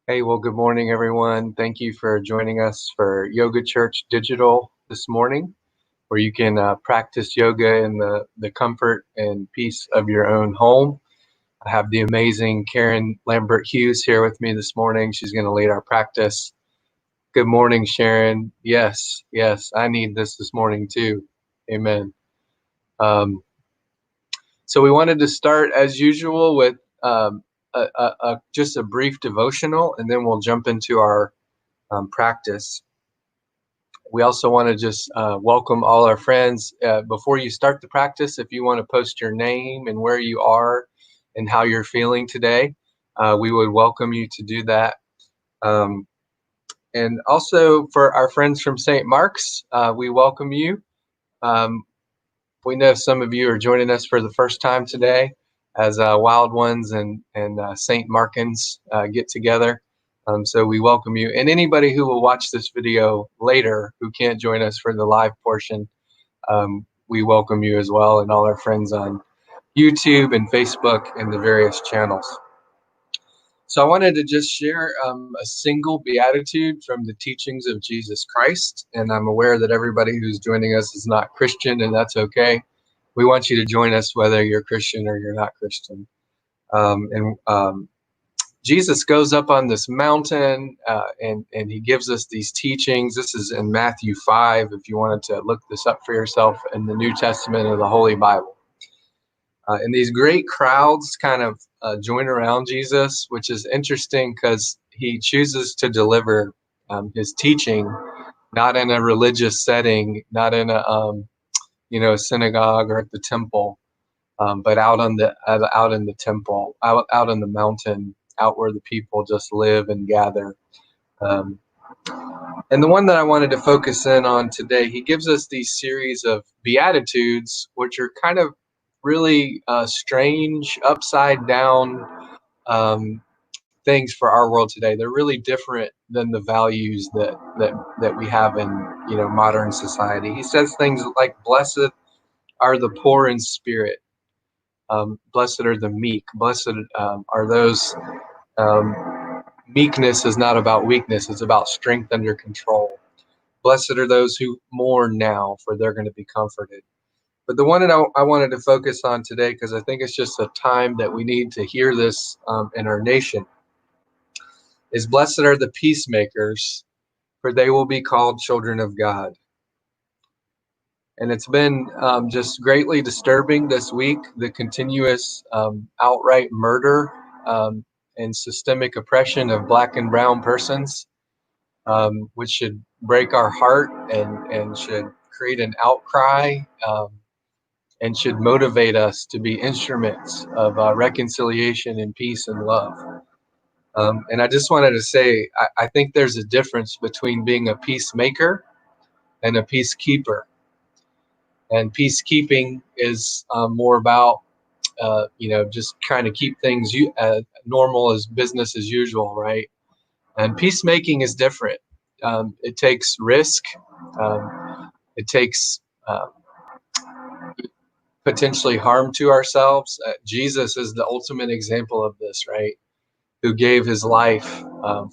Hey, well, good morning, everyone. Thank you for joining us for Yoga Church Digital this morning, where you can practice yoga in the comfort and peace of your own home. I have the amazing Karen Hughes here with me this morning. She's going to lead our practice. Good morning, Sharon. Yes, I need this morning too. Amen. Um, so we wanted to start as usual with just a brief devotional, and then we'll jump into our practice. We also want to just welcome all our friends. Before you start the practice, if you want to post your name and where you are and how you're feeling today, we would welcome you to do that. Um, and also for our friends from St. Mark's, we welcome you. Um, we know some of you are joining us for the first time today as Wild Ones and St. Markins get together. So we welcome you. And anybody who will watch this video later who can't join us for the live portion, we welcome you as well, and all our friends on YouTube and Facebook and the various channels. So I wanted to just share a single beatitude from the teachings of Jesus Christ. And I'm aware that everybody who's joining us is not Christian, and that's okay. We want you to join us whether you're Christian or you're not Christian. And Jesus goes up on this mountain and he gives us these teachings. This is in Matthew 5, if you wanted to look this up for yourself, in the New Testament of the Holy Bible. And these great crowds kind of join around Jesus, which is interesting because he chooses to deliver his teaching not in a religious setting, not in a synagogue or at the temple, but out in the temple, out on the mountain, out where the people just live and gather. Um, and the one that I wanted to focus in on today, he gives us these series of beatitudes, which are kind of really strange, upside down things for our world today. They're really different than the values that we have in modern society. He says things like, "Blessed are the poor in spirit. Blessed are the meek. Blessed are those." Meekness is not about weakness; it's about strength under control. Blessed are those who mourn now, for they're going to be comforted. But the one that I wanted to focus on today, because I think it's just a time that we need to hear this in our nation, is blessed are the peacemakers, for they will be called children of God. And it's been just greatly disturbing this week, the continuous outright murder and systemic oppression of Black and brown persons, which should break our heart and should create an outcry and should motivate us to be instruments of reconciliation and peace and love. And I just wanted to say, I think there's a difference between being a peacemaker and a peacekeeper. And peacekeeping is more about, just trying to keep things normal as business as usual, right? And peacemaking is different. It takes risk. It takes potentially harm to ourselves. Jesus is the ultimate example of this, right? Who gave his life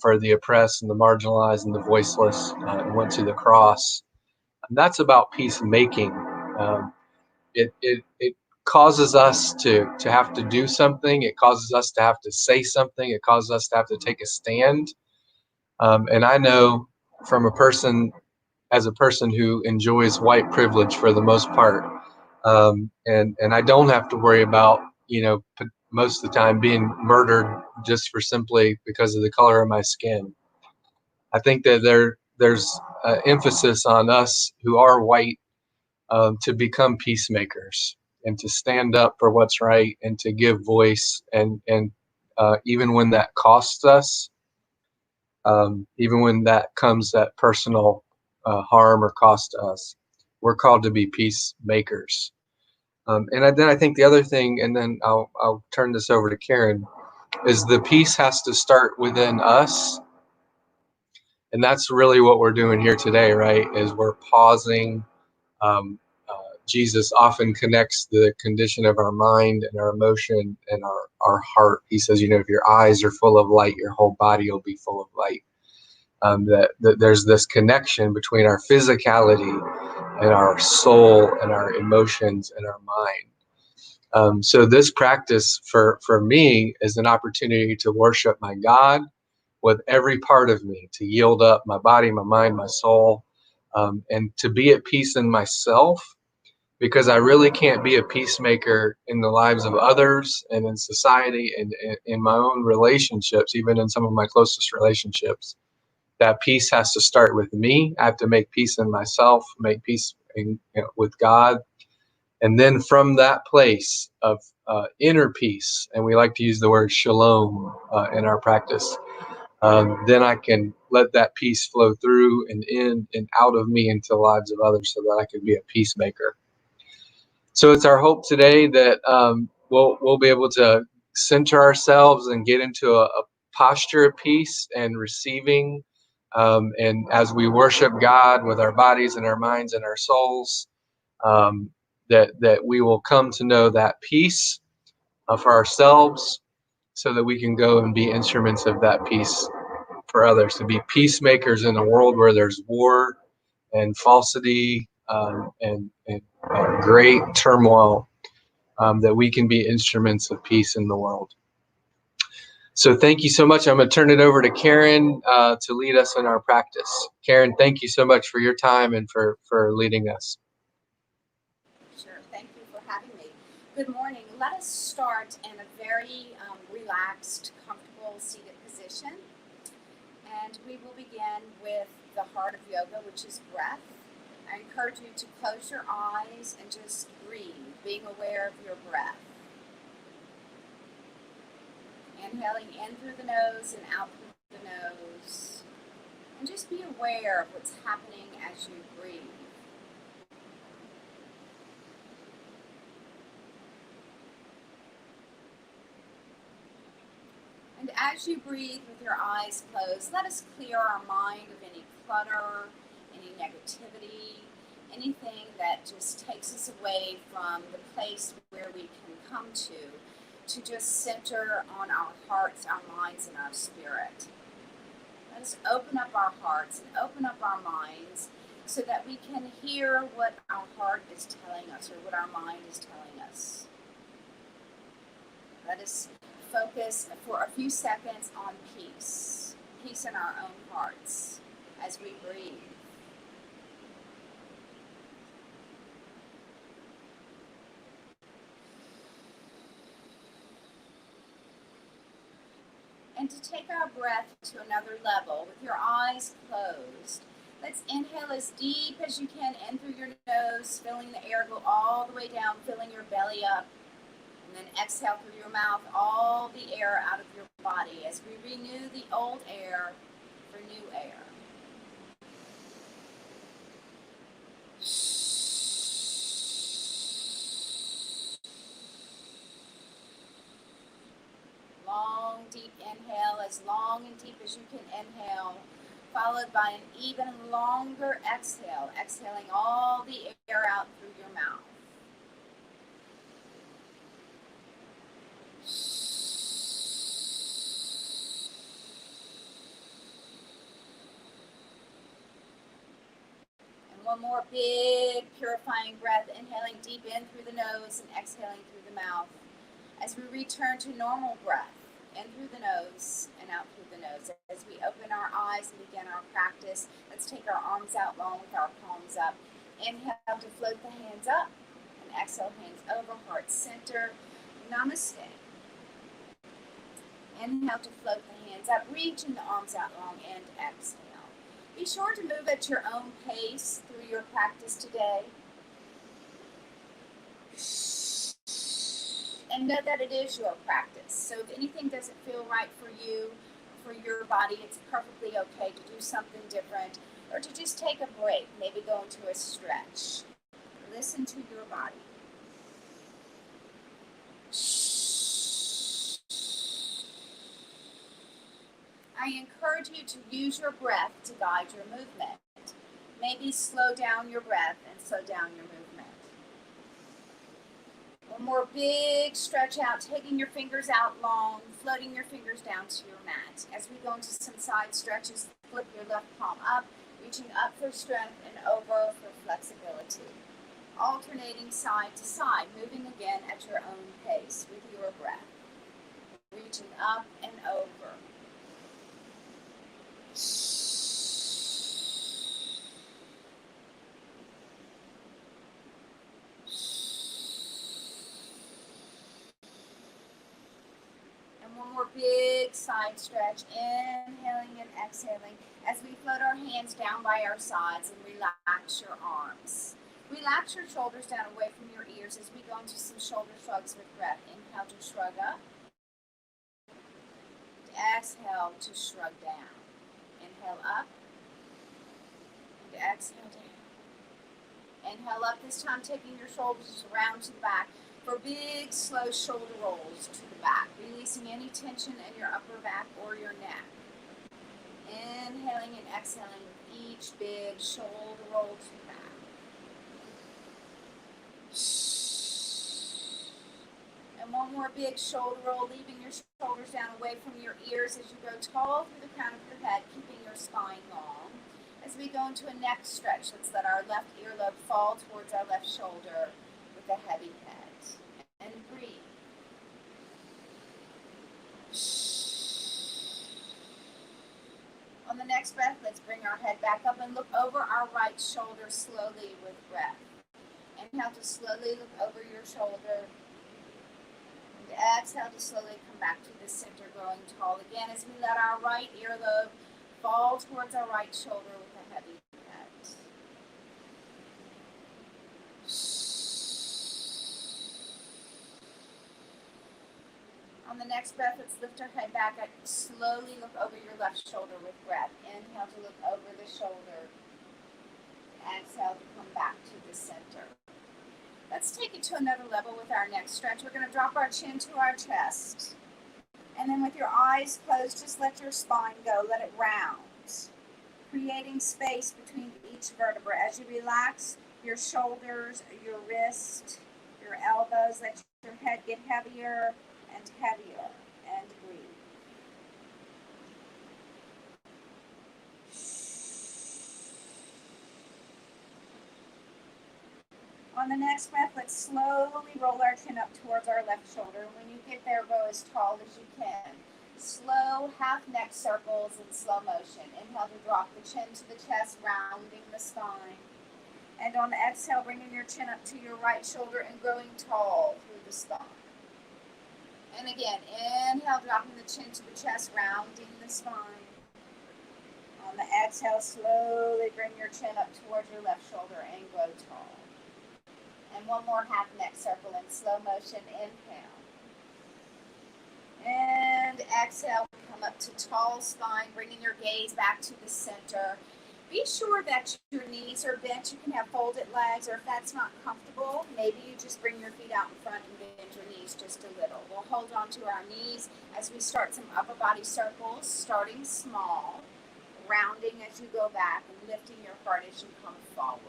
for the oppressed and the marginalized and the voiceless, and went to the cross. And that's about peacemaking. It causes us to have to do something. It causes us to have to say something. It causes us to have to take a stand. And I know from as a person who enjoys white privilege for the most part, and I don't have to worry about most of the time being murdered just for simply because of the color of my skin. I think that there's emphasis on us who are white to become peacemakers and to stand up for what's right and to give voice, and even when that costs us, even when that comes at personal harm or cost to us, we're called to be peacemakers. Then I think the other thing, and then I'll turn this over to Karen, is the peace has to start within us. And that's really what we're doing here today, right? Is we're pausing, um, Jesus often connects the condition of our mind and our emotion and our heart. He says, if your eyes are full of light, your whole body will be full of light. That there's this connection between our physicality and our soul and our emotions and our mind. So this practice for me is an opportunity to worship my God with every part of me, to yield up my body, my mind, my soul, and to be at peace in myself, because I really can't be a peacemaker in the lives of others and in society and in my own relationships, even in some of my closest relationships. That peace has to start with me. I have to make peace in myself, make peace with God. And then from that place of inner peace, and we like to use the word shalom in our practice, then I can let that peace flow through and in and out of me into the lives of others so that I can be a peacemaker. So it's our hope today that we'll be able to center ourselves and get into a posture of peace and receiving. And as we worship God with our bodies and our minds and our souls, that we will come to know that peace for ourselves so that we can go and be instruments of that peace for others, to be peacemakers in a world where there's war and falsity and great turmoil, that we can be instruments of peace in the world. So thank you so much. I'm going to turn it over to Karen to lead us in our practice. Karen, thank you so much for your time and for leading us. Sure. Thank you for having me. Good morning. Let us start in a very relaxed, comfortable seated position. And we will begin with the heart of yoga, which is breath. I encourage you to close your eyes and just breathe, being aware of your breath. Inhaling in through the nose and out through the nose. And just be aware of what's happening as you breathe. And as you breathe with your eyes closed, let us clear our mind of any clutter, any negativity, anything that just takes us away from the place where we can come to just center on our hearts, our minds, and our spirit. Let us open up our hearts and open up our minds so that we can hear what our heart is telling us or what our mind is telling us. Let us focus for a few seconds on peace in our own hearts as we breathe. And to take our breath to another level with your eyes closed, let's inhale as deep as you can in through your nose, filling the air, go all the way down, filling your belly up. And then exhale through your mouth all the air out of your body as we renew the old air for new air. Long, deep inhale, as long and deep as you can inhale, followed by an even longer exhale, exhaling all the air out through your mouth. And one more big purifying breath, inhaling deep in through the nose and exhaling through the mouth as we return to normal breath, in through the nose and out through the nose. As we open our eyes and begin our practice, let's take our arms out long with our palms up. Inhale to float the hands up and exhale, hands over, heart center. Namaste. Inhale to float the hands up, reaching the arms out long, and exhale. Be sure to move at your own pace through your practice today. And know that it is your practice. So if anything doesn't feel right for you, for your body, it's perfectly okay to do something different or to just take a break, maybe go into a stretch. Listen to your body. I encourage you to use your breath to guide your movement. Maybe slow down your breath and slow down your movement. One more big stretch out, taking your fingers out long, floating your fingers down to your mat. As we go into some side stretches, flip your left palm up, reaching up for strength and over for flexibility. Alternating side to side, moving again at your own pace with your breath. Reaching up and over. And one more big side stretch, inhaling and exhaling as we float our hands down by our sides and relax your arms. Relax your shoulders down away from your ears as we go into some shoulder shrugs with breath. Inhale to shrug up. Exhale to shrug down. Inhale up. And exhale down. Inhale up, this time taking your shoulders around to the back for big, slow shoulder rolls to the back, releasing any tension in your upper back or your neck. Inhaling and exhaling with each big shoulder roll to the back. And one more big shoulder roll, leaving your shoulders down away from your ears as you go tall through the crown of your head, keeping your spine long. As we go into a neck stretch, let's let our left earlobe fall towards our left shoulder with a heavy head. And breathe. On the next breath, let's bring our head back up and look over our right shoulder slowly with breath. Inhale to slowly look over your shoulder. And exhale to slowly come back to the center, growing tall again as we let our right earlobe fall towards our right shoulder with a heavy head. On the next breath, let's lift our head back and slowly look over your left shoulder with breath. Inhale to look over the shoulder. Exhale to come back to the center. Let's take it to another level with our next stretch. We're going to drop our chin to our chest. And then with your eyes closed, just let your spine go. Let it round. Creating space between each vertebra. As you relax your shoulders, your wrist, your elbows, let your head get heavier and heavier, and breathe. On the next breath, let's slowly roll our chin up towards our left shoulder. When you get there, go as tall as you can. Slow half neck circles in slow motion. Inhale to drop the chin to the chest, rounding the spine. And on the exhale, bringing your chin up to your right shoulder and growing tall through the spine. And again, inhale, dropping the chin to the chest, rounding the spine. On the exhale, slowly bring your chin up towards your left shoulder and grow tall. And one more half neck circle in slow motion. Inhale. And exhale, come up to tall spine, bringing your gaze back to the center. Be sure that your knees are bent. You can have folded legs, or if that's not comfortable, maybe you just bring your feet out in front and bend your knees just a little. We'll hold on to our knees as we start some upper body circles, starting small, rounding as you go back and lifting your heart as you come forward.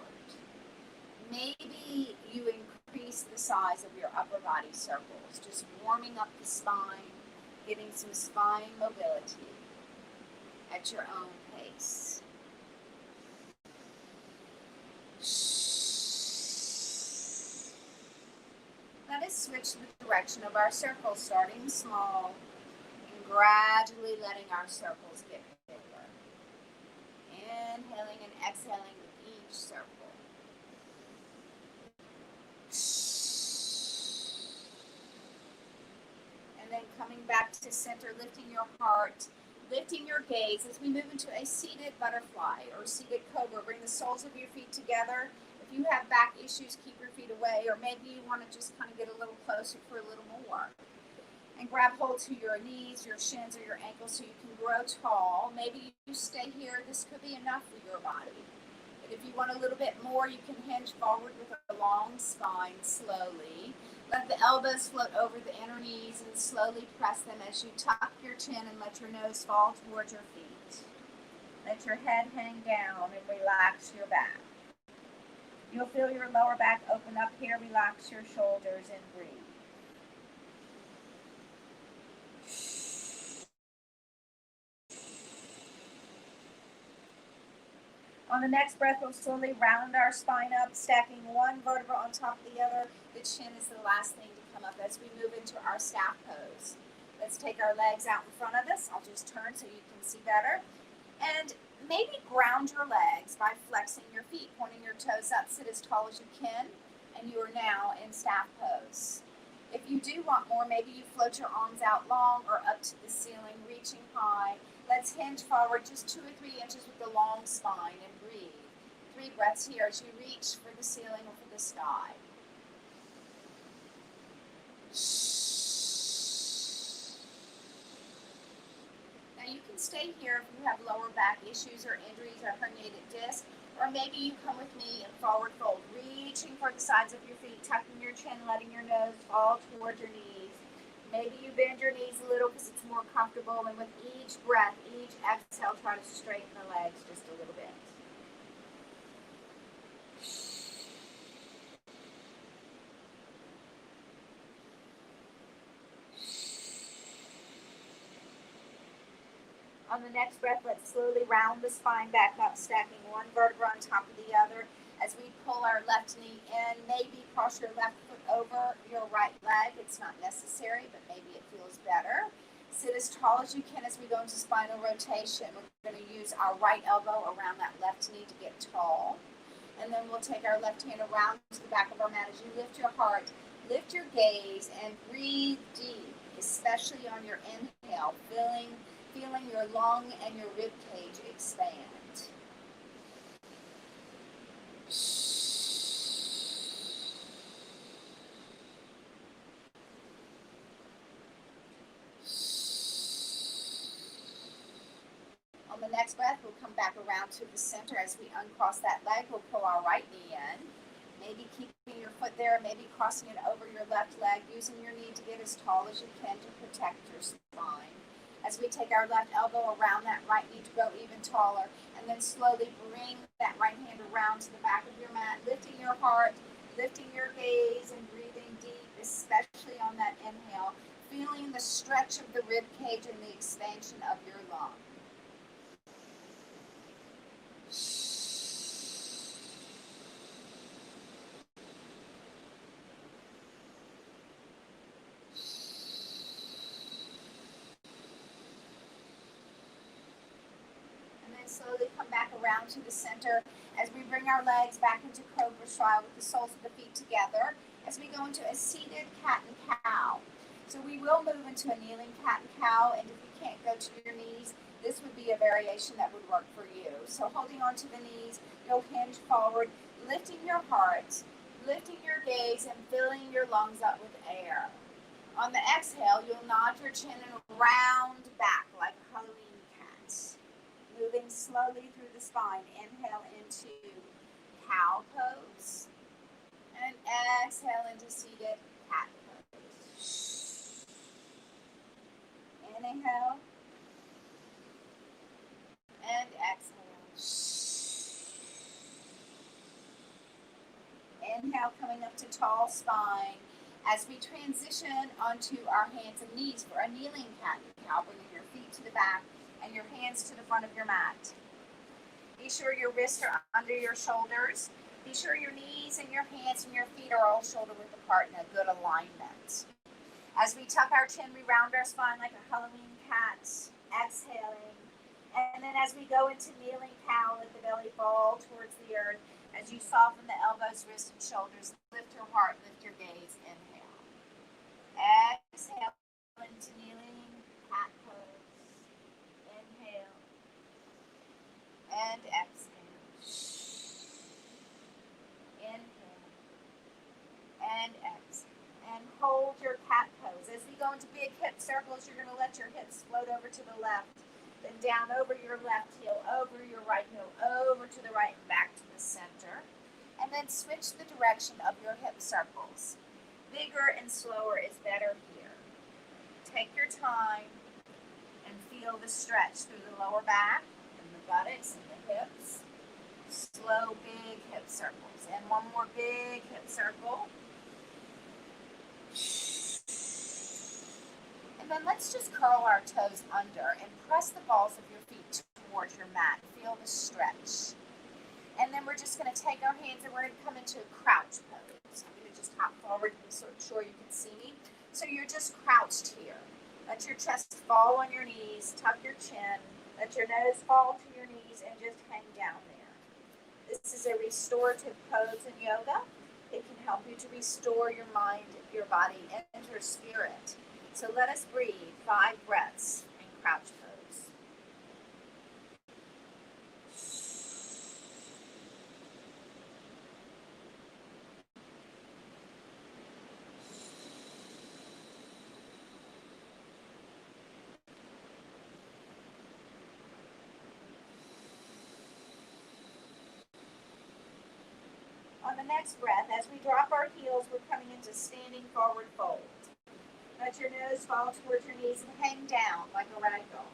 Maybe you increase the size of your upper body circles, just warming up the spine, getting some spine mobility at your own pace. Let us switch the direction of our circles, starting small and gradually letting our circles get bigger. Inhaling and exhaling with each circle. And then coming back to center, lifting your heart, lifting your gaze as we move into a seated butterfly or seated cobra. Bring the soles of your feet together. If you have back issues, keep your feet away, or maybe you want to just kind of get a little closer for a little more. And grab hold to your knees, your shins, or your ankles so you can grow tall. Maybe you stay here. This could be enough for your body. But if you want a little bit more, you can hinge forward with a long spine slowly. Let the elbows float over the inner knees and slowly press them as you tuck your chin and let your nose fall towards your feet. Let your head hang down and relax your back. You'll feel your lower back open up here. Relax your shoulders and breathe. On the next breath, we'll slowly round our spine up, stacking one vertebra on top of the other. The chin is the last thing to come up as we move into our staff pose. Let's take our legs out in front of us. I'll just turn so you can see better. And maybe ground your legs by flexing your feet, pointing your toes up, sit as tall as you can, and you are now in staff pose. If you do want more, maybe you float your arms out long or up to the ceiling, reaching high. Let's hinge forward just 2 or 3 inches with the long spine and breathe. 3 breaths here as you reach for the ceiling or for the sky. Now you can stay here if you have lower back issues or injuries or herniated disc, or maybe you come with me in forward fold, reaching for the sides of your feet, tucking your chin, letting your nose fall toward your knees. Maybe you bend your knees a little because it's more comfortable, and with each breath, each exhale, try to straighten the legs just a little bit. On the next breath, let's slowly round the spine back up, stacking one vertebra on top of the other as we pull our left knee in. Maybe cross your left foot over your right leg. It's not necessary, but maybe it feels better. Sit as tall as you can as we go into spinal rotation. We're going to use our right elbow around that left knee to get tall. And then we'll take our left hand around to the back of our mat as you lift your heart, lift your gaze, and breathe deep, especially on your inhale, feeling your lung and your rib cage expand. On the next breath, we'll come back around to the center as we uncross that leg. We'll pull our right knee in, maybe keeping your foot there, maybe crossing it over your left leg, using your knee to get as tall as you can to protect your spine. As we take our left elbow around that right knee to go even taller, and then slowly bring that right hand around to the back of your mat, lifting your heart, lifting your gaze, and breathing deep, especially on that inhale, feeling the stretch of the rib cage and the expansion of your lung. Slowly come back around to the center as we bring our legs back into Cobra style with the soles of the feet together as we go into a seated cat and cow. So we will move into a kneeling cat and cow, and if you can't go to your knees, this would be a variation that would work for you. So holding on to the knees, you'll hinge forward, lifting your heart, lifting your gaze, and filling your lungs up with air. On the exhale, you'll nod your chin and round back like a Halloween cat. Moving slowly through the spine. Inhale into cow pose. And exhale into seated cat pose. Inhale. And exhale. Inhale, coming up to tall spine. As we transition onto our hands and knees for a kneeling cat and cow, bringing your feet to the back and your hands to the front of your mat. Be sure your wrists are under your shoulders. Be sure your knees and your hands and your feet are all shoulder width apart in a good alignment. As we tuck our chin, we round our spine like a Halloween cat, exhaling. And then as we go into kneeling cow, let the belly fall towards the earth. As you soften the elbows, wrists, and shoulders, lift your heart, lift your gaze, inhale. Exhale into kneeling cat pose. Inhale. And exhale. Inhale. And exhale. And hold your cat pose. As we go into big hip circles, you're going to let your hips float over to the left. Then down over your left heel, over your right heel, over to the right, and back to the center. And then switch the direction of your hip circles. Bigger and slower is better here. Take your time and feel the stretch through the lower back and the buttocks and the hips. Slow, big hip circles. And one more big hip circle. And then let's just curl our toes under and press the balls of your feet towards your mat. Feel the stretch. And then we're just going to take our hands and we're going to come into a crouch pose. I'm going to just hop forward and so sure you can see me. So you're just crouched here. Let your chest fall on your knees, tuck your chin, let your nose fall to your knees and just hang down there. This is a restorative pose in yoga. It can help you to restore your mind, your body, and your spirit. So let us breathe 5 breaths in crouch pose. On the next breath, as we drop our heels, we're coming into standing forward fold. Let your nose fall towards your knees and hang down like a rag doll.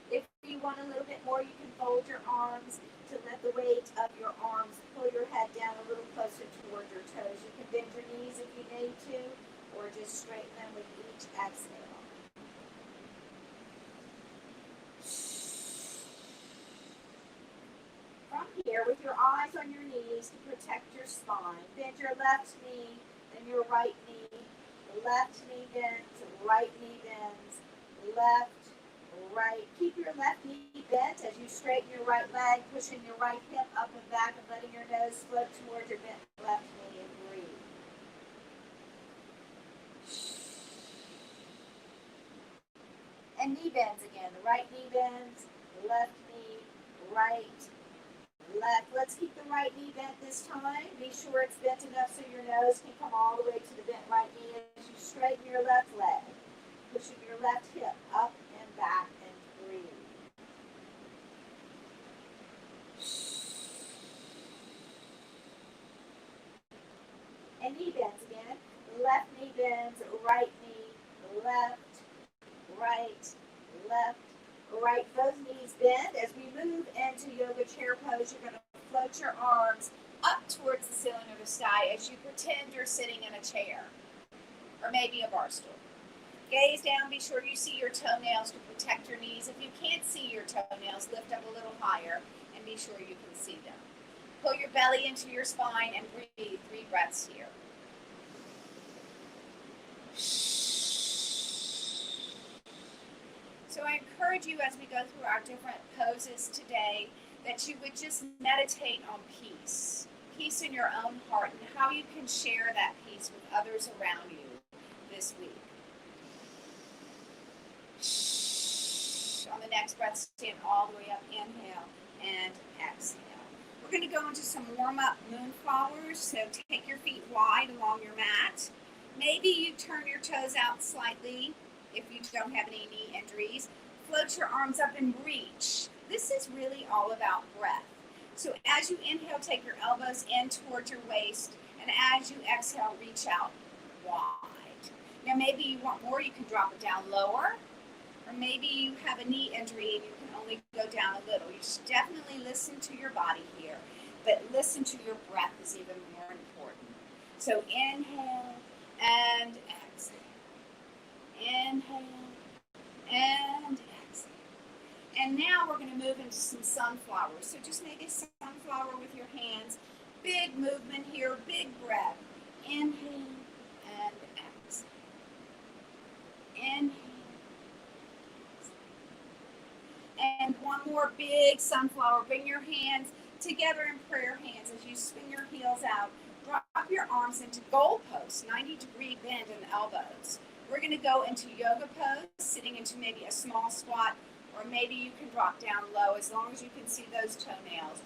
If you want a little bit more, you can fold your arms to let the weight of your arms pull your head down a little closer toward your toes. You can bend your knees if you need to, or just straighten them with each exhale. From here, with your eyes on your knees to protect your spine, bend your left knee, then your right knee. Left knee bends, right knee bends, left, right. Keep your left knee bent as you straighten your right leg, pushing your right hip up and back and letting your nose float towards your bent left knee and breathe. And knee bends again. The right knee bends, left knee, right, left. Let's keep the right knee bent this time. Be sure it's bent enough so your nose can come all the way to the bent right knee as you straighten your left leg. Pushing your left hip up and back and breathe. And knee bends again. Left knee bends, right knee, left, right, left, right. Both knees bend. As we move into yoga chair pose, you're going to float your arms up towards the ceiling of the sky as you pretend you're sitting in a chair or maybe a bar stool. Gaze down, be sure you see your toenails to protect your knees. If you can't see your toenails, lift up a little higher and be sure you can see them. Pull your belly into your spine and breathe 3 breaths here. So I encourage you as we go through our different poses today that you would just meditate on peace. Peace in your own heart and how you can share that peace with others around you this week. On the next breath, stand all the way up, inhale and exhale. We're going to go into some warm-up moonflowers, so take your feet wide along your mat. Maybe you turn your toes out slightly if you don't have any knee injuries. Float your arms up and reach. This is really all about breath. So as you inhale, take your elbows in towards your waist, and as you exhale, reach out wide. Now maybe you want more, you can drop it down lower, or maybe you have a knee injury and you can only go down a little. You should definitely listen to your body here, but listen to your breath is even more important. So inhale and exhale. Inhale and exhale. And now we're going to move into some sunflowers. So just make a sunflower with your hands. Big movement here, big breath. Inhale and exhale. Inhale. And one more big sunflower. Bring your hands together in prayer hands as you swing your heels out. Drop your arms into goalposts, 90-degree bend in the elbows. We're going to go into yoga pose, sitting into maybe a small squat, or maybe you can drop down low as long as you can see those toenails.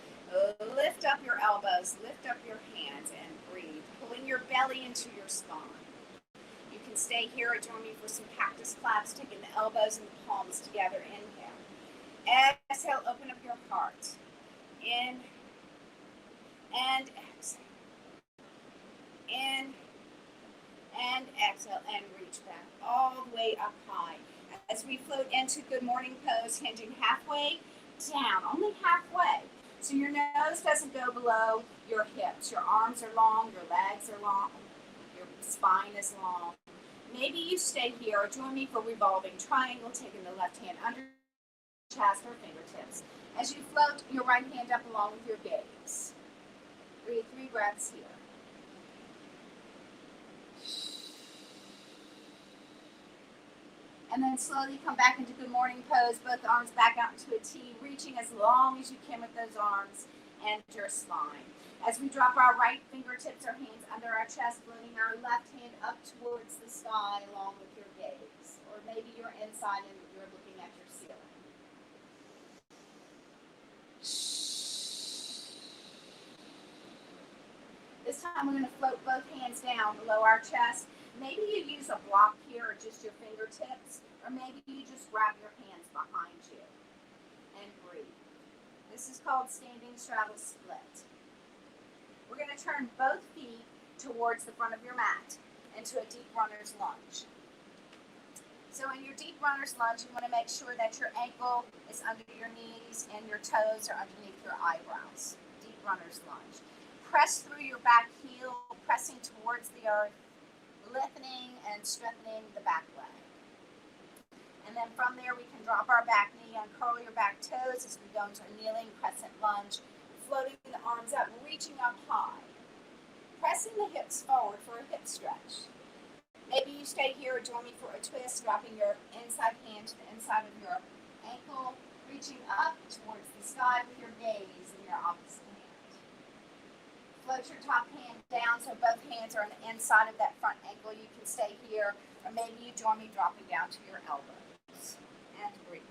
Lift up your elbows, lift up your hands, and breathe, pulling your belly into your spine. You can stay here or join me for some cactus claps, taking the elbows and the palms together. Inhale. Exhale, open up your heart. In and exhale. In and exhale and reach back all the way up high. As we float into good morning pose, hinging halfway down, only halfway. So your nose doesn't go below your hips. Your arms are long, your legs are long, your spine is long. Maybe you stay here or join me for revolving triangle, taking the left hand under chest or fingertips. As you float your right hand up along with your gaze. Breathe 3 breaths here. And then slowly come back into good morning pose, both arms back out into a T, reaching as long as you can with those arms and your spine. As we drop our right fingertips or hands under our chest, floating our left hand up towards the sky along with your gaze. Or maybe you're inside and you're looking at your ceiling. This time we're going to float both hands down below our chest. Maybe you use a block here or just your fingertips, or maybe you just grab your hands behind you and breathe. This is called standing straddle split. We're going to turn both feet towards the front of your mat into a deep runner's lunge. So in your deep runner's lunge, you want to make sure that your ankle is under your knees and your toes are underneath your eyebrows. Deep runner's lunge. Press through your back heel, pressing towards the earth, lifting and strengthening the back leg. And then from there, we can drop our back knee, uncurl your back toes as we go into a kneeling crescent lunge, floating the arms up, reaching up high. Pressing the hips forward for a hip stretch. Maybe you stay here or join me for a twist, dropping your inside hand to the inside of your ankle, reaching up towards the sky with your gaze in your opposite hand. Float your top hand down so both hands are on the inside of that front ankle. You can stay here, or maybe you join me dropping down to your elbows. And breathe.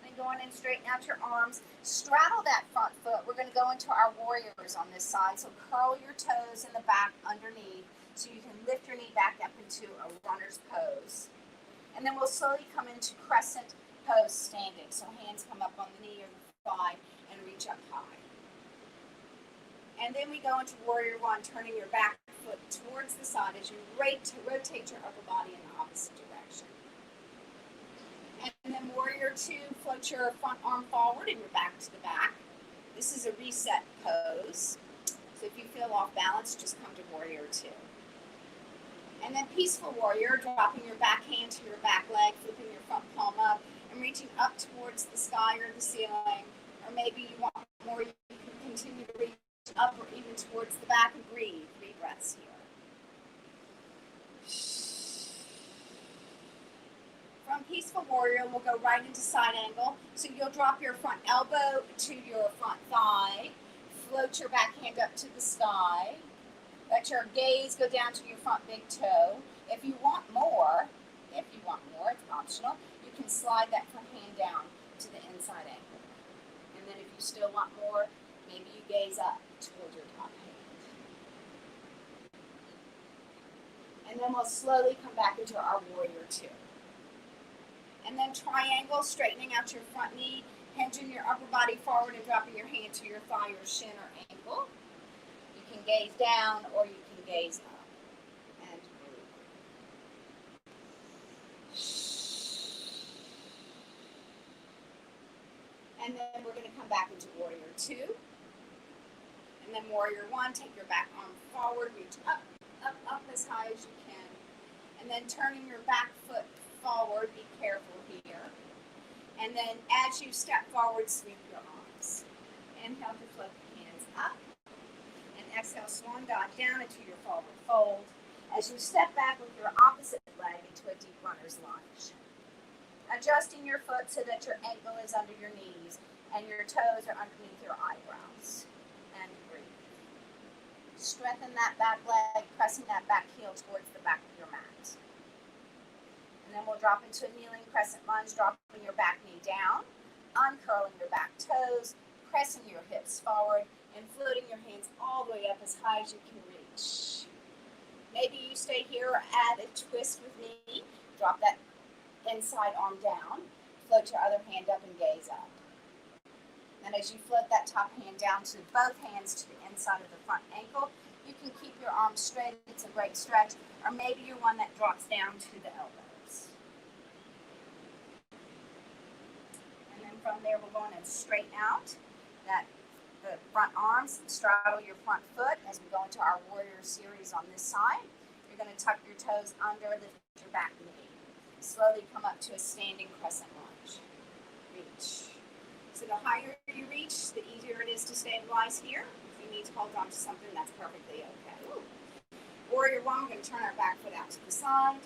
Then going in, straighten out your arms. Straddle that front foot. We're going to go into our warriors on this side. So curl your toes in the back underneath so you can lift your knee back up into a runner's pose. And then we'll slowly come into crescent pose standing. So hands come up on the knee or the thigh and reach up high. And then we go into warrior one, turning your back foot towards the side as you rotate your upper body in the opposite direction. And then warrior two, float your front arm forward and your back to the back. This is a reset pose. So if you feel off balance, just come to warrior two. And then peaceful warrior, dropping your back hand to your back leg, flipping your front palm up, and reaching up towards the sky or the ceiling, or maybe you want more, you can continue to reach up or even towards the back and breathe. 3 breaths here. From peaceful warrior, we'll go right into side angle. So you'll drop your front elbow to your front thigh, float your back hand up to the sky, let your gaze go down to your front big toe. If you want more, it's optional. You can slide that front hand down to the inside ankle. And then if you still want more, maybe you gaze up towards your top hand. And then we'll slowly come back into our warrior two. And then triangle, straightening out your front knee, hinging your upper body forward and dropping your hand to your thigh or shin or ankle. You can gaze down or you can gaze up. And breathe. And then we're going to come back into warrior two. And then warrior one, take your back arm forward, reach up, up, up as high as you can. And then turning your back foot forward, be careful here. And then as you step forward, sweep your arms. Inhale to float the hands up. And exhale, swan dive down into your forward fold. As you step back with your opposite leg into a deep runner's lunge. Adjusting your foot so that your ankle is under your knees and your toes are underneath your eyebrows. And breathe. Strengthen that back leg, pressing that back heel towards the back of your mat. And then we'll drop into a kneeling crescent lunge, dropping your back knee down, uncurling your back toes, pressing your hips forward, and floating your hands all the way up as high as you can reach. Maybe you stay here or add a twist with me. Drop that inside arm down, float your other hand up and gaze up. And as you float that top hand down to both hands to the inside of the front ankle, you can keep your arms straight. It's a great stretch. Or maybe you're one that drops down to the elbows. from there, we're going to straighten out the front arms, straddle your front foot as we go into our warrior series on this side. You're going to tuck your toes under, lift your back knee. Slowly come up to a standing crescent lunge. Reach. So the higher you reach, the easier it is to stabilize here. If you need to hold on to something, that's perfectly okay. Warrior 1, we're going to turn our back foot out to the side.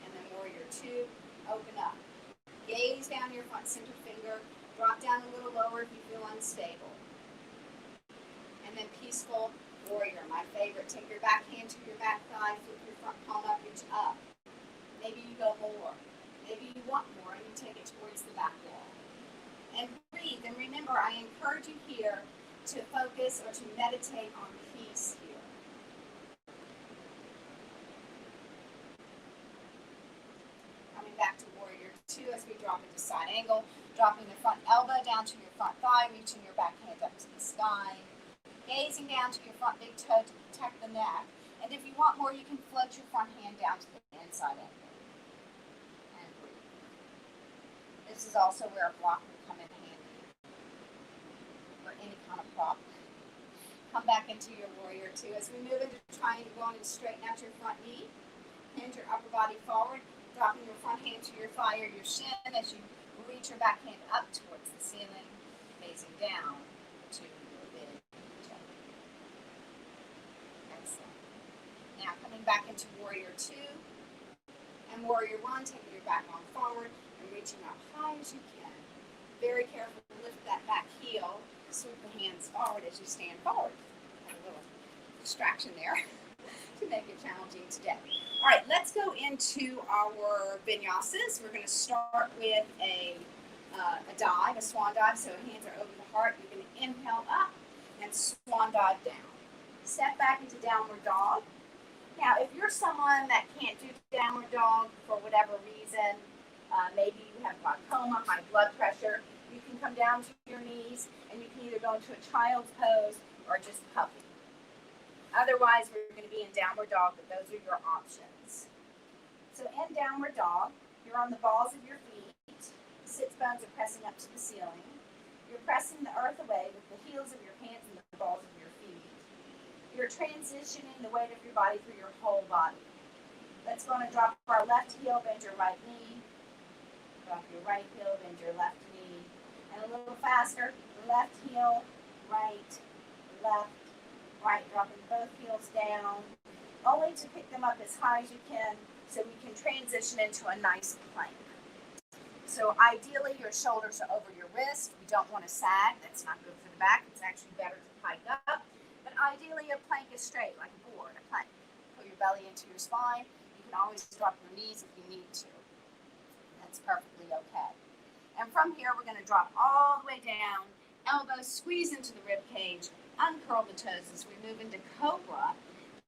And then warrior 2, open up. Gaze down your front center finger. Drop down a little lower if you feel unstable. And then peaceful warrior, my favorite. Take your back hand to your back thigh, flip your front palm up, reach up. Maybe you go more. Maybe you want more and you take it towards the back wall. And breathe. And remember, I encourage you here to focus or to meditate on peace here. Coming back to warrior 2 as we drop into side angle. Dropping the front elbow down to your front thigh, reaching your back hand up to the sky. Gazing down to your front big toe to protect the neck. And if you want more, you can float your front hand down to the inside angle. And breathe. This is also where a block will come in handy. Or any kind of prop. Come back into your warrior 2. As we move into triangle, go on and straighten out your front knee. Hinge your upper body forward. Dropping your front hand to your thigh or your shin as you reach your back hand up towards the ceiling, facing down to your big toe. Excellent. Now coming back into warrior 2 and warrior 1, taking your back arm forward and reaching up high as you can. Very careful to lift that back heel, sweep the hands forward as you stand forward. Had a little distraction there to make it challenging today. All right, let's go into our vinyasas. We're going to start with a dive, a swan dive. So hands are over the heart. You're going to inhale up and swan dive down. Step back into downward dog. Now, if you're someone that can't do downward dog for whatever reason, maybe you have glaucoma, high blood pressure, you can come down to your knees and you can either go into a child's pose or just puppy. Otherwise, we're going to be in downward dog, but those are your options. So in downward dog, you're on the balls of your feet. Sits bones are pressing up to the ceiling. You're pressing the earth away with the heels of your hands and the balls of your feet. You're transitioning the weight of your body through your whole body. Let's go and drop our left heel, bend your right knee. Drop your right heel, bend your left knee. And a little faster, left heel, right, left, right, dropping both heels down, only to pick them up as high as you can so we can transition into a nice plank. So ideally your shoulders are over your wrist. We don't want to sag. That's not good for the back. It's actually better to pike up. But ideally a plank is straight, like a board, a plank. Put your belly into your spine. You can always drop your knees if you need to. That's perfectly okay. And from here we're going to drop all the way down, elbows squeeze into the rib cage, uncurl the toes as we move into cobra.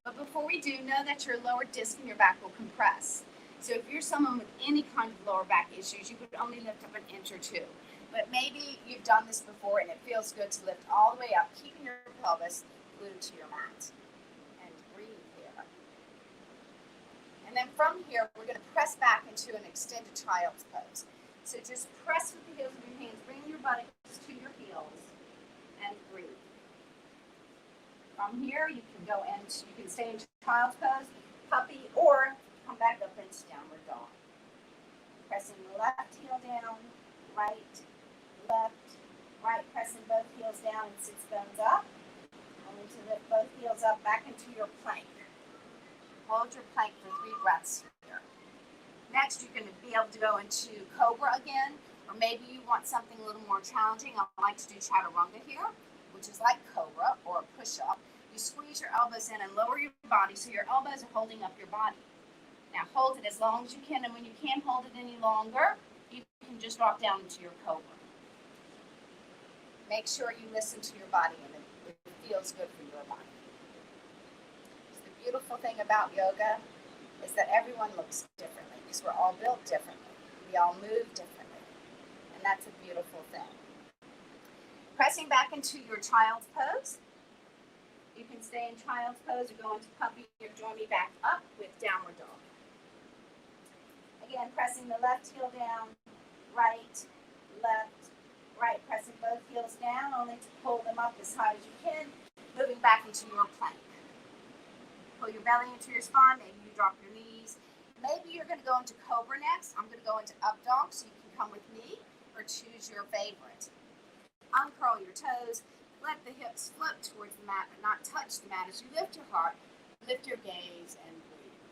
But before we do, know that your lower disc in your back will compress. So if you're someone with any kind of lower back issues, you could only lift up an inch or two. But maybe you've done this before and it feels good to lift all the way up, keeping your pelvis glued to your mat. And breathe here. And then from here, we're going to press back into an extended child's pose. So just press with the heels of your hands, bring your buttocks to your heels, and breathe. From here, you can go into, you can stay in child's pose, puppy, or come back up into downward dog. Pressing the left heel down, right, left, right, pressing both heels down and sits bones up. Only to lift both heels up back into your plank. Hold your plank for 3 breaths here. Next, you're going to be able to go into cobra again, or maybe you want something a little more challenging. I like to do chaturanga here, which is like cobra or a push-up. You squeeze your elbows in and lower your body so your elbows are holding up your body. Now hold it as long as you can, and when you can't hold it any longer, you can just drop down into your cobra. Make sure you listen to your body and it feels good for your body. So the beautiful thing about yoga is that everyone looks differently because we're all built differently. We all move differently, and that's a beautiful thing. Pressing back into your child's pose. You can stay in child's pose or go into puppy or join me back up with downward dog. Again, pressing the left heel down, right, left, right, pressing both heels down, only to pull them up as high as you can, moving back into your plank. Pull your belly into your spine, maybe you drop your knees. Maybe you're going to go into cobra next. I'm going to go into up dog, so you can come with me or choose your favorite. Uncurl your toes, let the hips float towards the mat but not touch the mat as you lift your heart, lift your gaze, and breathe.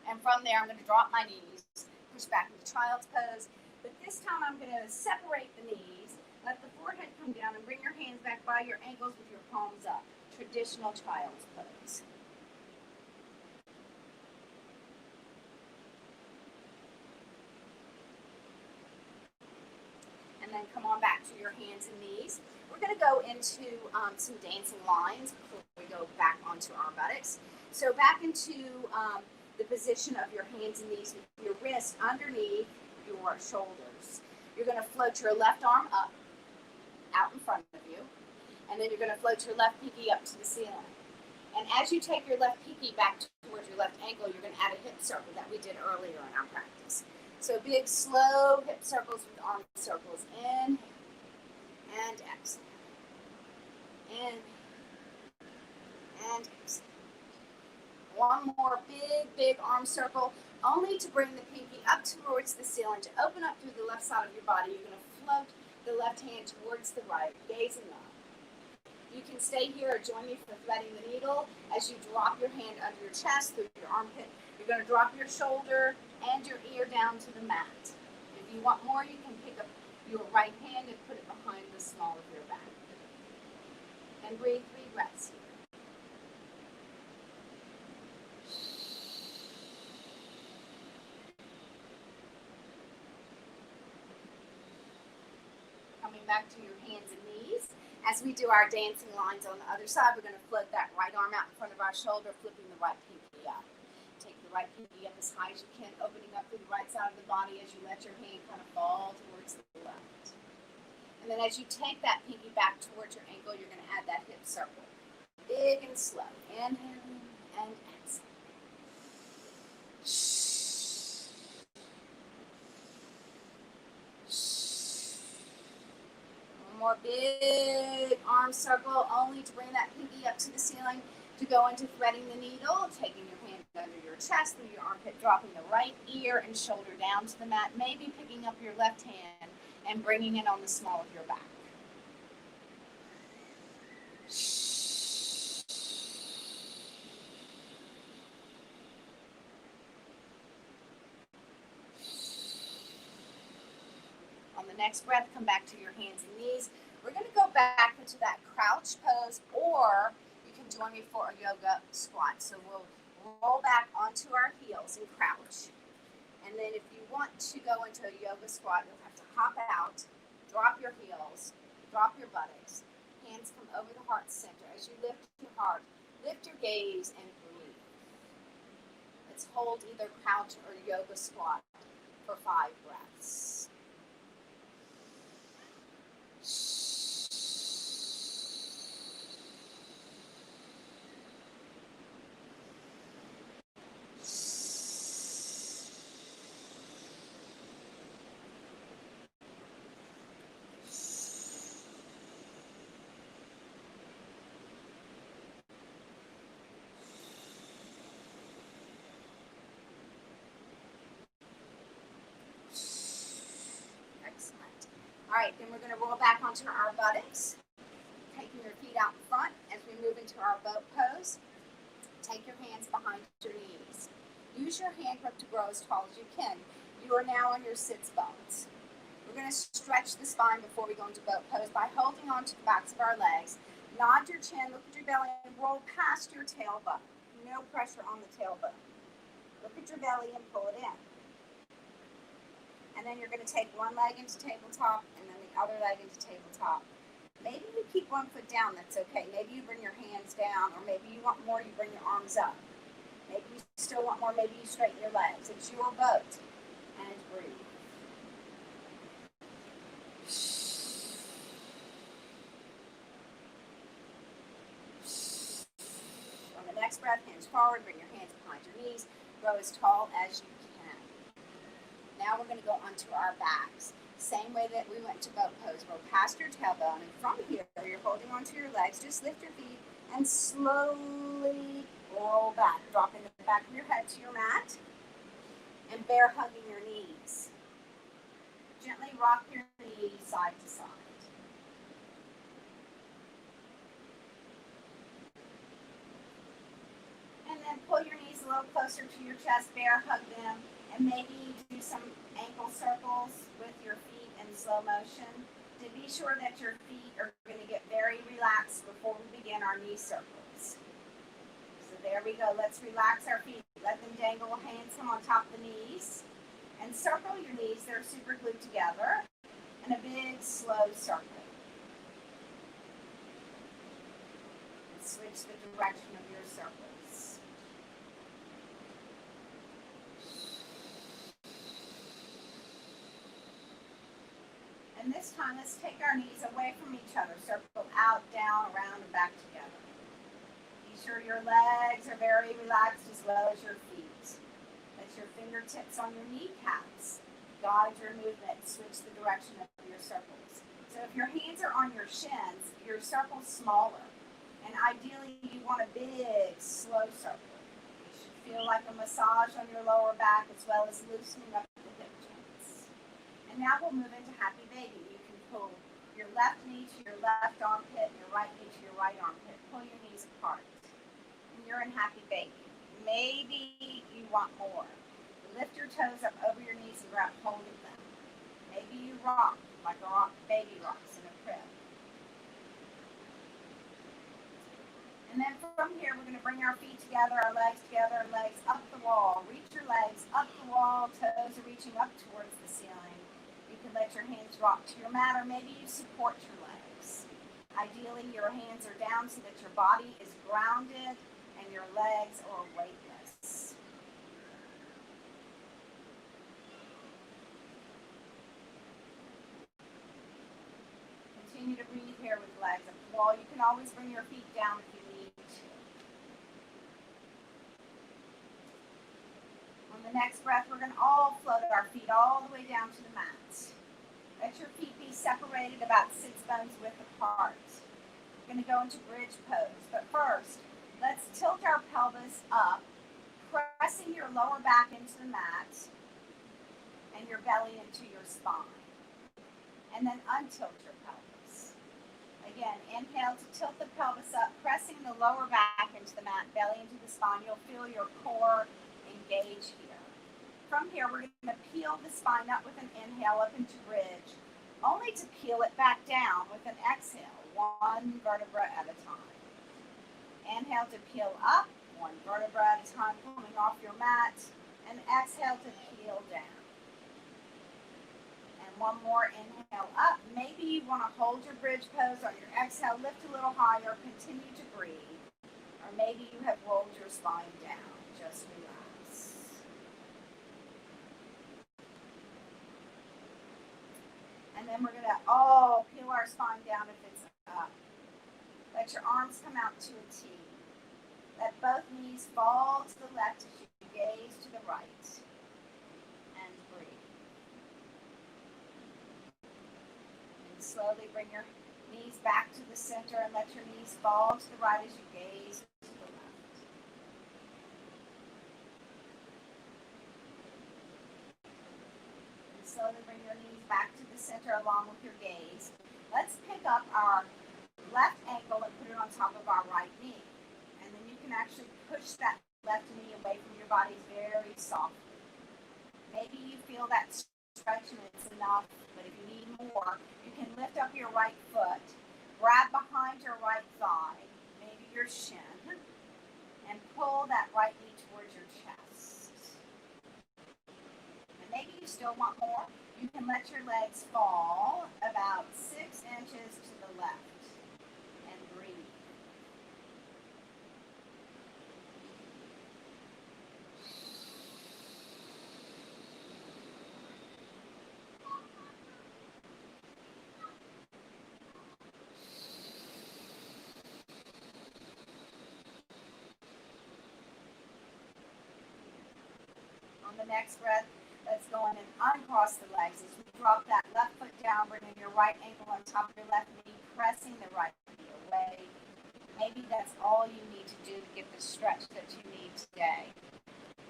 And from there, I'm going to drop my knees, push back into child's pose, but this time I'm going to separate the knees, let the forehead come down, and bring your hands back by your ankles with your palms up. Traditional child's pose. And then come on back to your hands and knees. We're going to go into some dancing lines before we go back onto our buttocks. So back into the position of your hands and knees with your wrists underneath your shoulders. You're going to float your left arm up, out in front of you, and then you're going to float your left pinky up to the ceiling. And as you take your left pinky back towards your left ankle, you're going to add a hip circle that we did earlier in our practice. So big, slow hip circles with arm circles. In and exhale. In and exhale. One more big arm circle, only to bring the pinky up towards the ceiling, to open up through the left side of your body. You're going to float the left hand towards the right, gazing up. You can stay here or join me for threading the needle as you drop your hand under your chest, through your armpit. You're going to drop your shoulder and your ear down to the mat. If you want more, you can pick up your right hand and put it behind the small of your back. And breathe 3 breaths here. Coming back to your hands and knees. As we do our dancing lines on the other side, we're going to float that right arm out in front of our shoulder, flipping the right pinky up. Take the right pinky up as high as you can, opening up through the right side of the body as you let your hand kind of fall towards the left. And then as you take that pinky back towards your ankle, you're going to add that hip circle. Big and slow. Inhale and exhale. More big arm circle, only to bring that pinky up to the ceiling, to go into threading the needle, taking your hand under your chest, through your armpit, dropping the right ear and shoulder down to the mat, maybe picking up your left hand and bringing it on the small of your back. On the next breath, come back to your hands and knees. We're going to go back into that crouch pose, or you can join me for a yoga squat. So we'll roll back onto our heels and crouch. And then if you want to go into a yoga squat, you'll have to hop out, drop your heels, drop your buttocks, hands come over the heart center. As you lift your heart, lift your gaze and breathe. Let's hold either crouch or yoga squat for 5 breaths. All right, then we're going to roll back onto our buttocks, taking your feet out in front as we move into our boat pose. Take your hands behind your knees. Use your hand grip to grow as tall as you can. You are now on your sits bones. We're going to stretch the spine before we go into boat pose by holding on to the backs of our legs. Nod your chin, look at your belly, and roll past your tailbone. No pressure on the tailbone. Look at your belly and pull it in. And then you're going to take one leg into tabletop and then the other leg into tabletop. Maybe you keep one foot down, that's okay. Maybe you bring your hands down, or maybe you want more, you bring your arms up. Maybe you still want more, maybe you straighten your legs. It's your boat. And breathe. On the next breath, hands forward, bring your hands behind your knees. Grow as tall as you can. Now we're going to go onto our backs. Same way that we went to boat pose. We're past your tailbone, and from here, you're holding onto your legs. Just lift your feet and slowly roll back, dropping the back of your head to your mat, and bear hugging your knees. Gently rock your knees side to side. And then pull your knees a little closer to your chest, bear hug them, and maybe do some ankle circles with your feet in slow motion to be sure that your feet are going to get very relaxed before we begin our knee circles. So there we go. Let's relax our feet. Let them dangle, hands come on top of the knees. And circle your knees. They're super glued together. And a big, slow circle. And switch the direction of your circles. And this time, let's take our knees away from each other. Circle out, down, around, and back together. Be sure your legs are very relaxed as well as your feet. Let your fingertips on your kneecaps guide your movement. Switch the direction of your circles. So if your hands are on your shins, your circle's smaller. And ideally, you want a big, slow circle. You should feel like a massage on your lower back as well as loosening up the hip joints. And now we'll move into Happy Baby. You can pull your left knee to your left armpit and your right knee to your right armpit. Pull your knees apart. And you're in Happy Baby. Maybe you want more. Lift your toes up over your knees and grab hold of them. Maybe you rock like a baby rocks in a crib. And then from here, we're going to bring our feet together, our legs together, and legs up the wall. Reach your legs up the wall. Toes are reaching up towards the ceiling. You can let your hands rock to your mat, or maybe you support your legs. Ideally, your hands are down so that your body is grounded and your legs are weightless. Continue to breathe here with legs up the wall. You can always bring your feet down if you need to. On the next breath, we're going to all float our feet all the way down to the mat. Let your feet be separated about 6 bones width apart. We're going to go into bridge pose. But first, let's tilt our pelvis up, pressing your lower back into the mat and your belly into your spine. And then untilt your pelvis. Again, inhale to tilt the pelvis up, pressing the lower back into the mat, belly into the spine. You'll feel your core engage here. From here, we're going to peel the spine up with an inhale up into bridge, only to peel it back down with an exhale, one vertebra at a time. Inhale to peel up, one vertebra at a time coming off your mat, and exhale to peel down. And one more inhale up. Maybe you want to hold your bridge pose on your exhale, lift a little higher, continue to breathe. Or maybe you have rolled your spine down. Just relax. And then we're going to all peel our spine down if it's up. Let your arms come out to a T. Let both knees fall to the left as you gaze to the right. And breathe. And slowly bring your knees back to the center and let your knees fall to the right as you gaze to the left. And slowly bring your knees back to the center along with your gaze. Let's pick up our left ankle and put it on top of our right knee. And then you can actually push that left knee away from your body very softly. Maybe you feel that stretch and it's enough, but if you need more, you can lift up your right foot, grab behind your right thigh, maybe your shin, and pull that right knee towards your chest. And maybe you still want more. You can let your legs fall about 6 inches to the left and breathe. On the next breath, Let's go in and uncross the legs as we drop that left foot down, bringing your right ankle on top of your left knee, pressing the right knee away. Maybe that's all you need to do to get the stretch that you need today.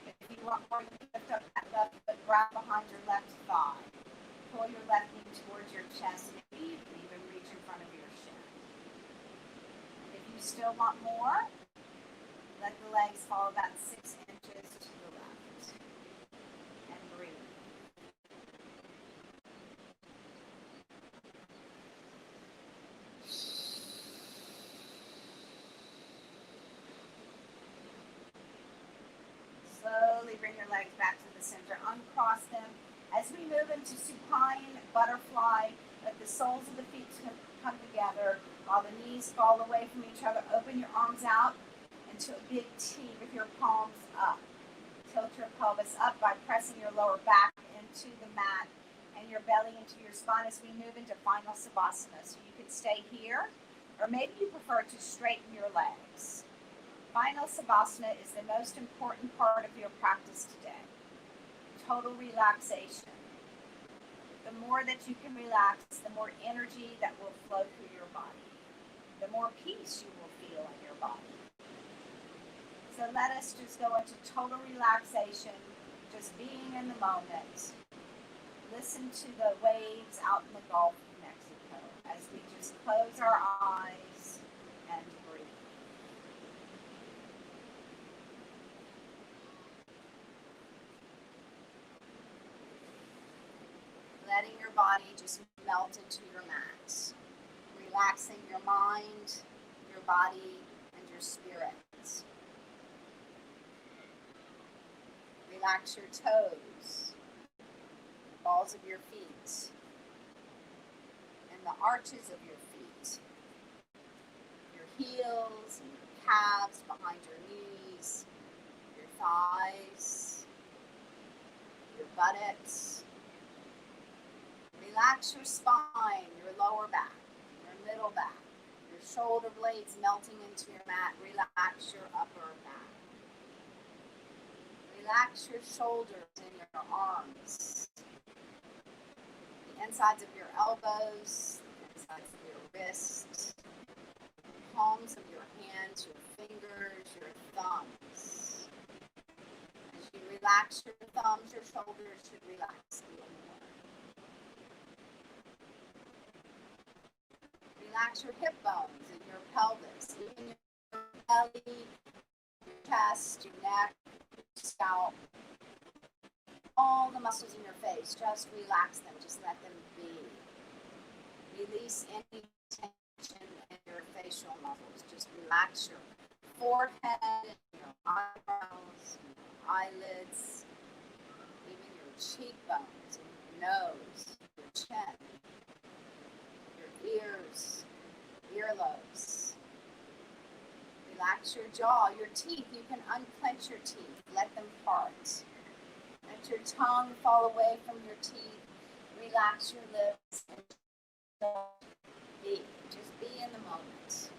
If you want more, you lift up that left foot, grab behind your left thigh. Pull your left knee towards your chest, maybe you can even reach in front of your shin. And if you still want more, let the legs fall about 6 inches to the left. And breathe. Slowly bring your legs back to the center. Uncross them. As we move into supine butterfly, let the soles of the feet come together while the knees fall away from each other. Open your arms out into a big T with your palms up. Tilt your pelvis up by pressing your lower back into the mat and your belly into your spine as we move into final savasana. So you can stay here, or maybe you prefer to straighten your legs. Final savasana is the most important part of your practice today. Total relaxation. The more that you can relax, the more energy that will flow through your body. The more peace you will feel in your body. So let us just go into total relaxation, just being in the moment. Listen to the waves out in the Gulf of Mexico as we just close our eyes and breathe. Letting your body just melt into your mat. Relaxing your mind, your body, and your spirit. Relax your toes, the balls of your feet, and the arches of your feet, your heels and your calves behind your knees, your thighs, your buttocks. Relax your spine, your lower back, your middle back, your shoulder blades melting into your mat. Relax your upper back. Relax your shoulders and your arms, the insides of your elbows, the insides of your wrists, the palms of your hands, your fingers, your thumbs. As you relax your thumbs, your shoulders should relax a little more. Relax your hip bones and your pelvis, even your belly, your chest, your neck, scalp, all the muscles in your face, just relax them, just let them be. Release any tension in your facial muscles, just relax your forehead, your eyebrows, your eyelids, even your cheekbones, and your nose, your chin, your ears, earlobes. Relax your jaw, your teeth. You can unclench your teeth. Let them part. Let your tongue fall away from your teeth. Relax your lips. And just be in the moment.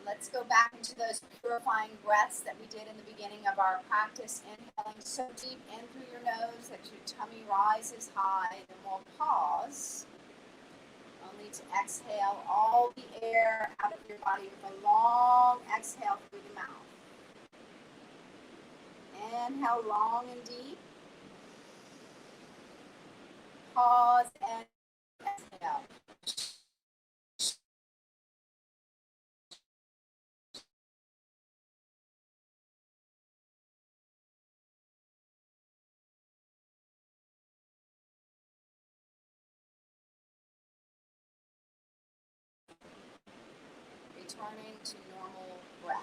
Let's go back into those purifying breaths that we did in the beginning of our practice. Inhaling so deep in through your nose that your tummy rises high. Then we'll pause, only to exhale all the air out of your body with a long exhale through the mouth. Inhale long and deep. Pause and exhale. Returning to normal breath.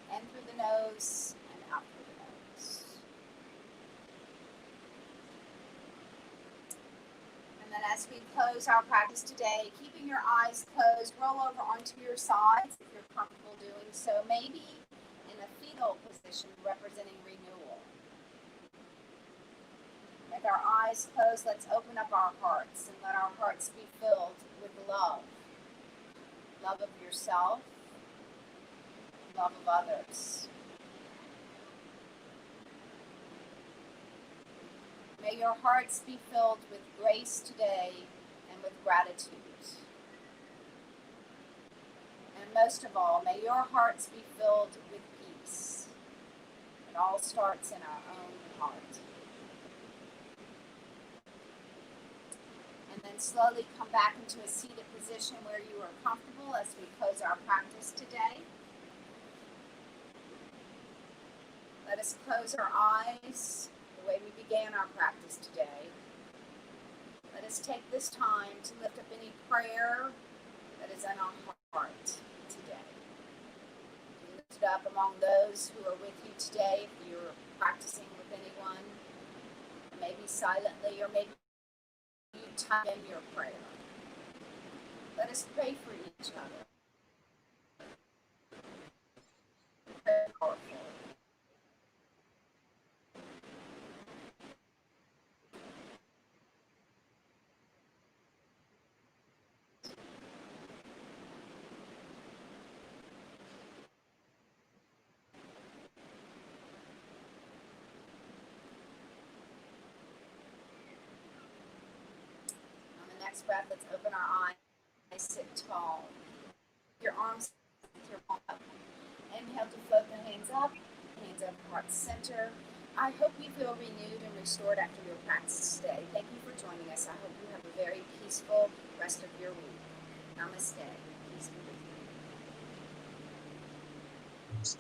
In through the nose and out through the nose. And then as we close our practice today, keeping your eyes closed, roll over onto your sides if you're comfortable doing so. Maybe in a fetal position representing renewal. With our eyes closed, let's open up our hearts and let our hearts be filled with love. Love of yourself, love of others. May your hearts be filled with grace today and with gratitude. And most of all, may your hearts be filled with peace. It all starts in our own heart. And then slowly come back into a seated position where you are comfortable as we close our practice today. Let us close our eyes the way we began our practice today. Let us take this time to lift up any prayer that is in our heart today. You lift it up among those who are with you today, if you're practicing with anyone, maybe silently, or maybe you type in your prayer. Let us pray for each other. Pray powerfully. On the next breath, let's open our eyes, sit tall. Your arms with your palm up. Inhale to float the hands up, hands over heart center. I hope you feel renewed and restored after your practice today. Thank you for joining us. I hope you have a very peaceful rest of your week. Namaste. Peace be with you.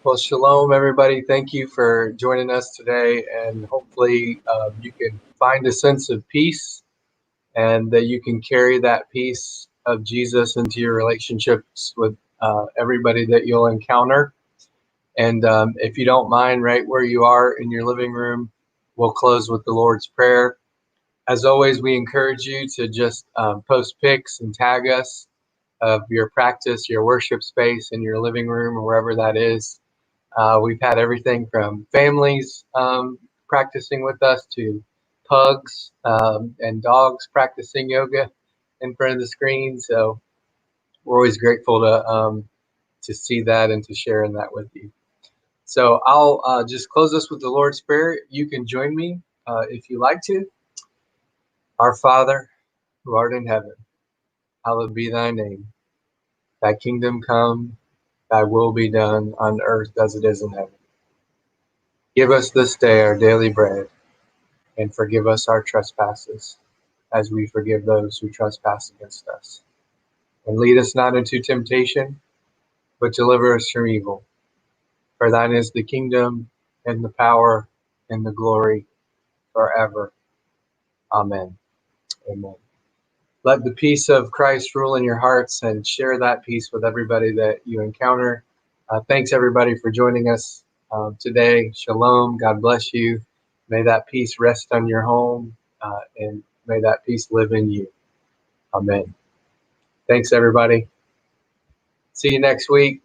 Well, shalom, everybody. Thank you for joining us today, and hopefully you can find a sense of peace and that you can carry that peace of Jesus into your relationships with everybody that you'll encounter. And if you don't mind, right where you are in your living room, we'll close with the Lord's Prayer. As always, we encourage you to just post pics and tag us of your practice, your worship space in your living room or wherever that is. We've had everything from families practicing with us to pugs and dogs practicing yoga in front of the screen. So we're always grateful to see that and to sharing that with you. So I'll just close us with the Lord's Prayer. You can join me if you like to. Our Father, who art in heaven, hallowed be thy name. Thy kingdom come, thy will be done on earth as it is in heaven. Give us this day our daily bread, and forgive us our trespasses, as we forgive those who trespass against us. And lead us not into temptation, but deliver us from evil. For thine is the kingdom, and the power, and the glory, forever. Amen. Amen. Let the peace of Christ rule in your hearts, and share that peace with everybody that you encounter. Thanks, everybody, for joining us today. Shalom. God bless you. May that peace rest on your home, and may that peace live in you. Amen. Thanks, everybody. See you next week.